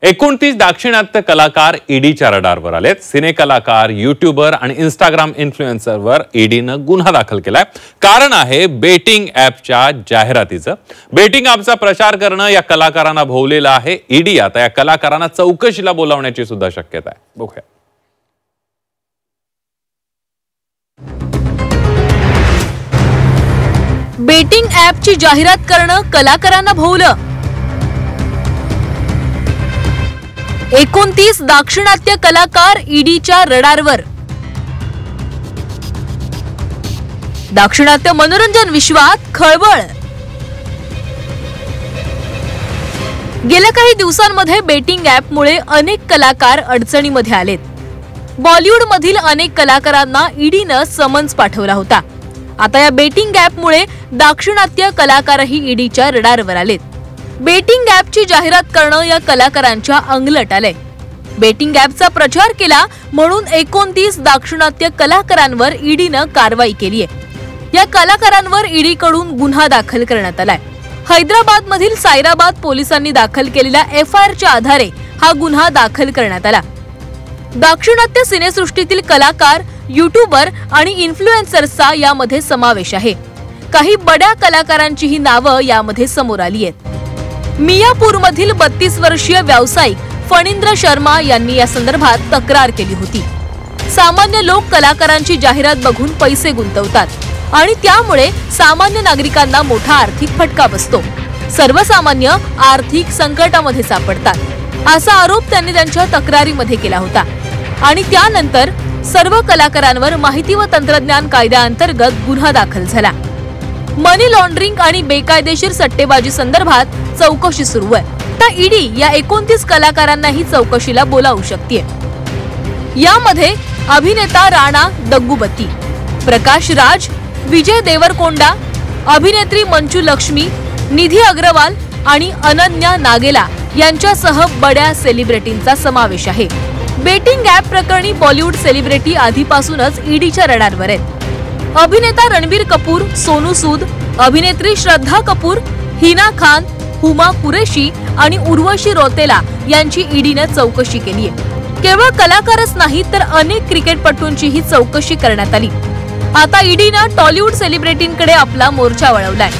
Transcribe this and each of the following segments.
29 दाक्षिणात्य कलाकार ईडीच्या रडारवर आलेत। सिने कलाकार, यूट्यूबर आणि इंस्टाग्राम इन्फ्लुएन्सरवर ईडीनं गुन्हा दाखल केलाय। कारण आहे बेटिंग ॲपच्या जाहिरातीचं। बेटिंग ॲपचा प्रचार करणं या कलाकारांना भोवलेलं आहे। ईडी आता या कलाकारांना चौकशीला बोलावण्याची सुद्धा शक्यता आहे। बघूया। बेटिंग ॲपची जाहिरात करणं कलाकारांना भोवलं। 29 दाक्षिणात्य कलाकार ईडीच्या रडारवर। दाक्षिणात्य मनोरंजन विश्वात खळबळ। गेल्या काही दिवसांमध्ये बेटिंग ॲपमुळे अनेक कलाकार अडचणीमध्ये आलेत। बॉलिवूड मधील अनेक कलाकारांना ईडीनं समन्स पाठवला होता। आता या बेटिंग ॲपमुळे दाक्षिणात्य कलाकारही ईडीच्या रडारवर आलेत। बेटिंग ॲपची जाहिरात करणं या कलाकारांच्या अंगलट आलंय। बेटिंग ॲपचा प्रचार केला म्हणून 29 दाक्षिणात्य कलाकारांवर ईडीनं कारवाई केली आहे। या कलाकारांवर ईडीकडून गुन्हा दाखल करण्यात आलाय। हैदराबाद मधील सायराबाद पोलिसांनी दाखल केलेल्या एफआयआरच्या आधारे हा गुन्हा दाखल करण्यात आला। दाक्षिणात्य सिनेसृष्टीतील कलाकार, यूट्यूबर आणि इन्फ्लुएन्सर्सचा यामध्ये समावेश आहे। काही बड्या कलाकारांचीही नावं यामध्ये समोर आली आहेत। मियापूरमधील 32 वर्षीय व्यावसायिक फणींद्र शर्मा यांनी या संदर्भात तक्रार केली होती। सामान्य लोक कलाकारांची जाहिरात बघून पैसे गुंतवतात आणि त्यामुळे सामान्य नागरिकांना मोठा आर्थिक फटका बसतो। सर्वसामान्य आर्थिक संकटामध्ये सापडतात असा आरोप त्यांनी त्यांच्या तक्रारीमध्ये केला होता। आणि त्यानंतर सर्व कलाकारांवर माहिती व तंत्रज्ञान कायद्याअंतर्गत गुन्हा दाखल झाला। मनी लॉन्ड्रिंग आणि बेकायदेशीर सट्टेबाजी संदर्भात चौकशी सुरू आहे। तर ईडी या 29 कलाकारांनाही चौकशीला बोलावू शकते। यामध्ये अभिनेता राणा दग्गुबती, प्रकाश राज, विजय देवरकोंडा, अभिनेत्री मंचू लक्ष्मी, निधी अग्रवाल आणि अनन्या नागेला यांच्यासह बड्या सेलिब्रिटींचा समावेश आहे। बेटिंग ॲप प्रकरणी बॉलिवूड सेलिब्रिटी आधीपासूनच ईडीच्या रडारवर आहेत। अभिनेता रणबीर कपूर, सोनू सूद, अभिनेत्री श्रद्धा कपूर, हिना खान, हुमा कुरेशी आणि उर्वशी रौतेला यांची ईडीने चौकशी केली आहे। केवळ कलाकारच नाही तर अनेक क्रिकेटपटूंचीही चौकशी करण्यात आली। आता ईडीने टॉलिवूड सेलिब्रिटींकडे आपला मोर्चा वळवलाय।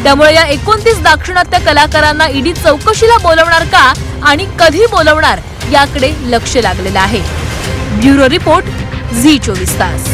त्यामुळे या 29 दाक्षिणात्य कलाकारांना ईडी चौकशीला बोलवणार का आणि कधी बोलवणार याकडे लक्ष लागलेलं आहे। ब्युरो रिपोर्ट, झी 24 तास।